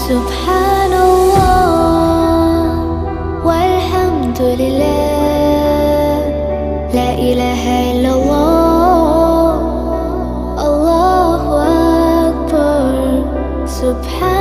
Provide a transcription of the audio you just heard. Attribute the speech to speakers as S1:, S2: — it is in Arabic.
S1: سبحان الله والحمد لله، لا إله إلا الله، الله أكبر. سبحان